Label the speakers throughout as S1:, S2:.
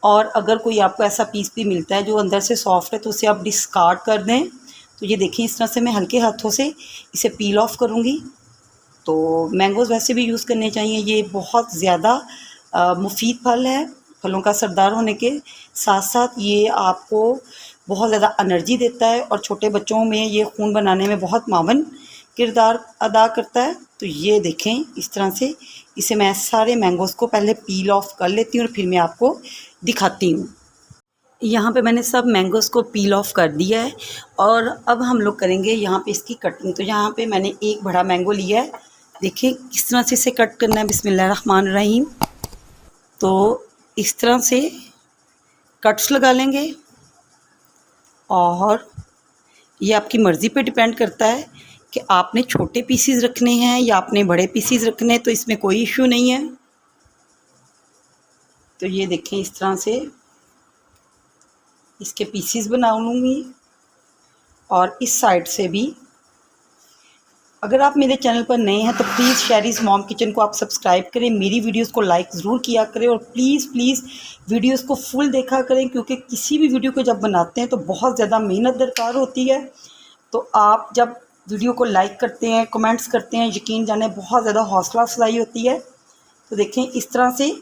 S1: और अगर कोई आपको ऐसा पीस भी मिलता है जो अंदर से सॉफ्ट है तो उसे आप डिस्कार्ड कर दें। तो ये देखिए इस तरह से मैं हल्के हाथों से इसे पील ऑफ करूँगी। तो मैंगोज़ वैसे भी यूज़ करने चाहिए, ये बहुत ज़्यादा मुफीद फल है। फलों का सरदार होने के साथ साथ ये आपको बहुत ज़्यादा एनर्जी देता है और छोटे बच्चों में ये खून बनाने में बहुत मावन किरदार अदा करता है। तो ये देखें इस तरह से इसे मैं सारे मैंगोज़ को पहले पील ऑफ कर लेती हूँ और फिर मैं आपको दिखाती हूँ। यहाँ पे मैंने सब मैंगोज़ को पील ऑफ कर दिया है और अब हम लोग करेंगे यहाँ पे इसकी कटिंग। तो यहाँ पे मैंने एक बड़ा मैंगो लिया है, देखिए किस तरह से इसे कट करना है। बिस्मिल्लाहिर्रहमानिर्रहीम। तो इस तरह से कट्स लगा लेंगे और ये आपकी मर्ज़ी पे डिपेंड करता है कि आपने छोटे पीसीज रखने हैं या आपने बड़े पीसीज रखने हैं, तो इसमें कोई इशू नहीं है। तो ये देखें इस तरह से इसके पीसीज बना लूँगी और इस साइड से भी। अगर आप मेरे चैनल पर नए हैं तो प्लीज़ शैरीज़ मॉम किचन को आप सब्सक्राइब करें, मेरी वीडियोस को लाइक ज़रूर किया करें और प्लीज़ वीडियोस को फुल देखा करें, क्योंकि किसी भी वीडियो को जब बनाते हैं तो बहुत ज़्यादा मेहनत दरकार होती है। तो आप जब वीडियो को लाइक करते हैं, कमेंट्स करते हैं, यकीन जाने बहुत ज़्यादा हौसला अफजाई होती है। तो देखें इस तरह से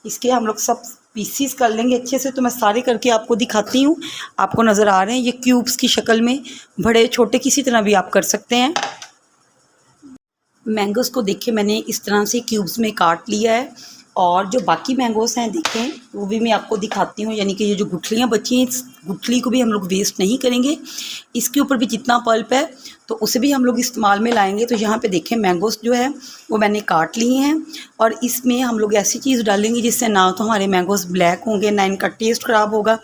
S1: इसके हम लोग सब पीसीस कर लेंगे अच्छे से। तो मैं सारे करके आपको दिखाती हूँ। आपको नज़र आ रहे हैं ये क्यूब्स की शक्ल में, बड़े छोटे किसी तरह भी आप कर सकते हैं। मैंगोज़ को देखिए मैंने इस तरह से क्यूब्स में काट लिया है और जो बाकी मैंगोज़ हैं देखें वो भी मैं आपको दिखाती हूँ। यानी कि ये जो गुठलियाँ बची हैं, इस गुठली को भी हम लोग वेस्ट नहीं करेंगे। इसके ऊपर भी जितना पल्प है तो उसे भी हम लोग इस्तेमाल में लाएंगे। तो यहाँ पे देखें मैंगोज़ जो है वो मैंने काट लिए हैं और इसमें हम लोग ऐसी चीज़ डालेंगे जिससे ना तो हमारे मैंगोज़ ब्लैक होंगे ना इनका टेस्ट ख़राब होगा।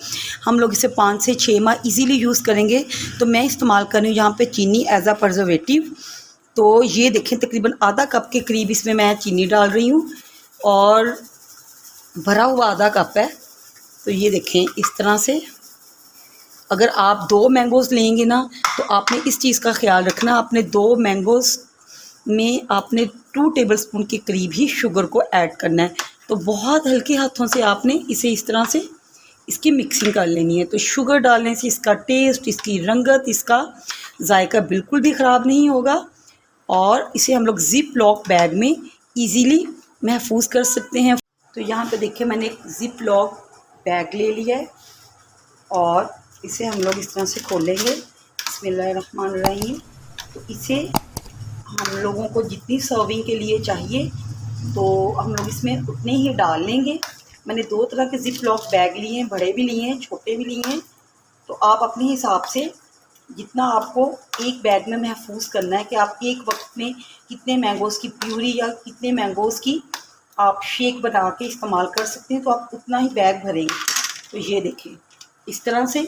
S1: हम लोग इसे 5 से 6 माह ईज़िली यूज़ करेंगे। तो मैं इस्तेमाल कर रही हूँ यहाँ पर चीनी एज़ आ प्रिजर्वेटिव। तो ये देखें तकरीबन आधा कप के करीब इसमें मैं चीनी डाल रही हूँ और भरा हुआ आधा कप है। तो ये देखें इस तरह से अगर आप 2 मैंगोज़ लेंगे ना तो आपने इस चीज़ का ख्याल रखना, आपने 2 मैंगोज़ में आपने 2 टेबलस्पून के करीब ही शुगर को ऐड करना है। तो बहुत हल्के हाथों से आपने इसे इस तरह से इसकी मिक्सिंग कर लेनी है। तो शुगर डालने से इसका टेस्ट, इसकी रंगत, इसका जायका बिल्कुल भी ख़राब नहीं होगा और इसे हम लोग ज़िप लॉक बैग में इजीली महफूज कर सकते हैं। तो यहाँ पे देखिए मैंने एक ज़िप लॉक बैग ले लिया है और इसे हम लोग इस तरह से खोलेंगे। बिस्मिल्लाहिर्रहमानिर्रहीम। तो इसे हम लोगों को जितनी सर्विंग के लिए चाहिए तो हम लोग इसमें उतने ही डाल लेंगे। मैंने 2 तरह के ज़िप लॉक बैग लिए हैं, बड़े भी लिए हैं, छोटे भी लिए हैं। तो आप अपने हिसाब से जितना आपको एक बैग में महफूज करना है कि आप एक वक्त में कितने मैंगोज़ की प्यूरी या कितने मैंगोज़ की आप शेक बना के इस्तेमाल कर सकते हैं, तो आप उतना ही बैग भरेंगे। तो ये देखें इस तरह से।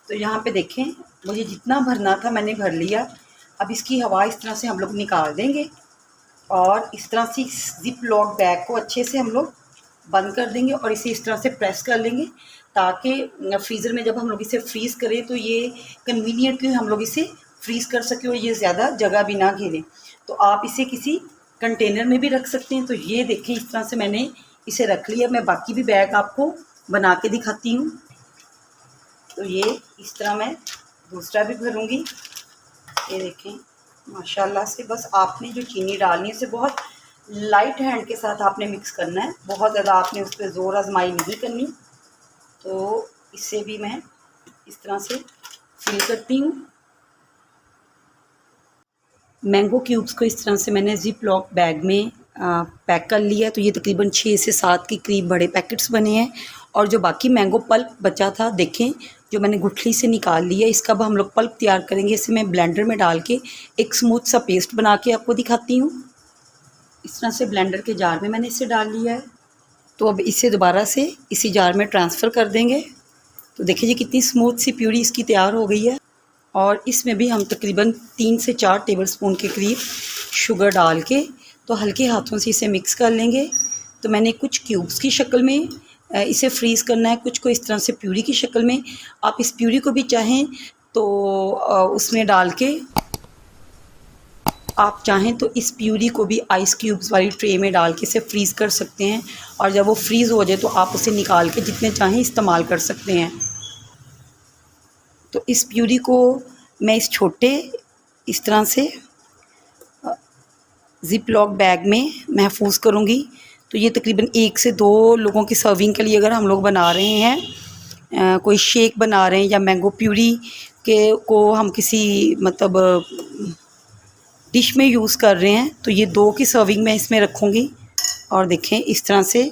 S1: तो यहाँ पे देखें मुझे जितना भरना था मैंने भर लिया। अब इसकी हवा इस तरह से हम लोग निकाल देंगे और इस तरह से ज़िप लॉक बैग को अच्छे से हम लोग बंद कर देंगे और इसे इस तरह से प्रेस कर लेंगे ताकि फ्रीज़र में जब हम लोग इसे फ्रीज़ करें तो ये कन्वीनियंटली हम लोग इसे फ्रीज़ कर सकें और ये ज़्यादा जगह भी ना घेरे। तो आप इसे किसी कंटेनर में भी रख सकते हैं। तो ये देखें इस तरह से मैंने इसे रख लिया। मैं बाकी भी बैग आपको बना के दिखाती हूँ। तो ये इस तरह मैं दूसरा भी भरूँगी। ये देखें माशाल्लाह से बस आपने जो चीनी डालनी है उसे बहुत लाइट हैंड के साथ आपने मिक्स करना है, बहुत ज़्यादा आपने उस पर ज़ोर आजमाई नहीं करनी। तो इसे भी मैं इस तरह से फिल करती हूँ। मैंगो क्यूब्स को इस तरह से मैंने ज़िप लॉक बैग में पैक कर लिया। तो ये तकरीबन 6 से 7 के करीब बड़े पैकेट्स बने हैं और जो बाकी मैंगो पल्प बचा था देखें जो मैंने गुठली से निकाल लिया, इसका अब हम लोग पल्प तैयार करेंगे। इसे मैं ब्लेंडर में डाल के एक स्मूथ सा पेस्ट बना के आपको दिखाती हूँ। इस तरह से ब्लेंडर के जार में मैंने इसे डाल लिया है। तो अब इसे दोबारा से इसी जार में ट्रांसफ़र कर देंगे। तो देखिए जी कितनी स्मूथ सी प्यूरी इसकी तैयार हो गई है और इसमें भी हम तकरीबन 3 से 4 टेबलस्पून के करीब शुगर डाल के तो हल्के हाथों से इसे मिक्स कर लेंगे। तो मैंने कुछ क्यूब्स की शक्ल में इसे फ्रीज़ करना है, कुछ को इस तरह से प्यूरी की शक्ल में। आप इस प्यूरी को भी चाहें तो उसमें डाल के आप चाहें तो इस प्यूरी को भी आइस क्यूब्स वाली ट्रे में डाल के इसे फ्रीज़ कर सकते हैं, और जब वो फ्रीज़ हो जाए तो आप उसे निकाल के जितने चाहें इस्तेमाल कर सकते हैं। तो इस प्यूरी को मैं इस छोटे इस तरह से ज़िप लॉक बैग में महफूज़ करूँगी। तो ये तकरीबन 1 से 2 लोगों की सर्विंग के लिए अगर हम लोग बना रहे हैं, कोई शेक बना रहे हैं या मैंगो प्यूरी के को हम किसी मतलब डिश में यूज़ कर रहे हैं, तो ये 2 की सर्विंग मैं इसमें रखूँगी। और देखें इस तरह से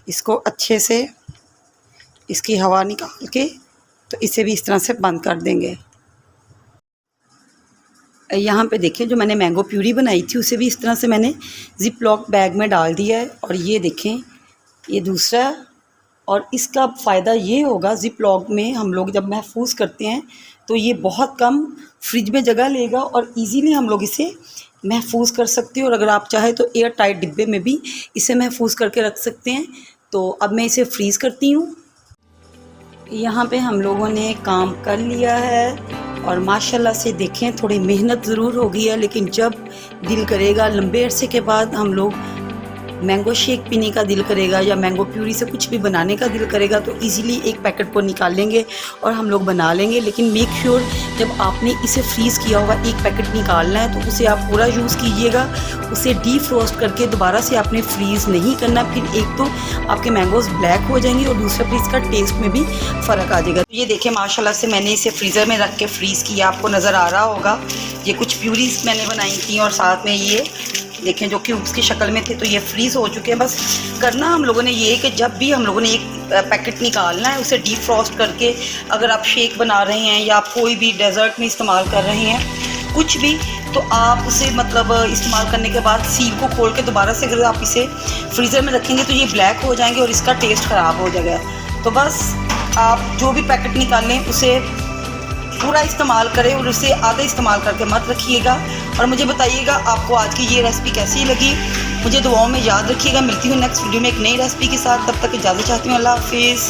S1: इसको अच्छे से इसकी हवा निकाल के तो इसे भी इस तरह से बंद कर देंगे। यहाँ पे देखें जो मैंने मैंगो प्यूरी बनाई थी उसे भी इस तरह से मैंने ज़िप लॉक बैग में डाल दिया है। और ये देखें ये दूसरा, और इसका फ़ायदा ये होगा ज़िप लॉक में हम लोग जब महफूज़ करते हैं तो ये बहुत कम फ्रिज में जगह लेगा और इजीली हम लोग इसे महफूज़ कर सकते हैं। और अगर आप चाहें तो एयर टाइट डिब्बे में भी इसे महफूज़ करके रख सकते हैं। तो अब मैं इसे फ्रीज़ करती हूँ। यहाँ पे हम लोगों ने काम कर लिया है और माशाल्लाह से देखें थोड़ी मेहनत ज़रूर हो गई है, लेकिन जब दिल करेगा लंबे अरसे के बाद हम लोग मैंगो शेक पीने का दिल करेगा या मैंगो प्यूरी से कुछ भी बनाने का दिल करेगा तो इजीली एक पैकेट को निकाल लेंगे और हम लोग बना लेंगे। लेकिन मेक श्योर जब आपने इसे फ्रीज़ किया होगा एक पैकेट निकालना है तो उसे आप पूरा यूज़ कीजिएगा। उसे डीफ्रोस्ट करके दोबारा से आपने फ्रीज़ नहीं करना, फिर एक तो आपके मैंगोज़ ब्लैक हो जाएंगे और दूसरा फिर इसका टेस्ट में भी फ़र्क आ जाएगा। ये देखें माशाल्लाह से मैंने इसे फ्रीज़र में रख के फ्रीज़ किया, आपको नज़र आ रहा होगा। ये कुछ प्यूरीज मैंने बनाई थी और साथ में ये देखें जो क्यूब्स की शक्ल में थे, तो ये फ्रीज़ हो चुके हैं। बस करना हम लोगों ने ये कि जब भी हम लोगों ने एक पैकेट निकालना है उसे डीफ्रॉस्ट करके, अगर आप शेक बना रहे हैं या आप कोई भी डेज़र्ट में इस्तेमाल कर रहे हैं कुछ भी, तो आप उसे मतलब इस्तेमाल करने के बाद सील को खोल के दोबारा से अगर आप इसे फ्रीज़र में रखेंगे तो ये ब्लैक हो जाएंगे और इसका टेस्ट ख़राब हो जाएगा। तो बस आप जो भी पैकेट निकालें उसे पूरा इस्तेमाल करें और उसे आधा इस्तेमाल करके मत रखिएगा। और मुझे बताइएगा आपको आज की ये रेसिपी कैसी लगी, मुझे दुआओं में याद रखिएगा। मिलती हूँ नेक्स्ट वीडियो में एक नई रेसिपी के साथ, तब तक इजाज़त चाहती हूँ। अल्लाह हाफिज़।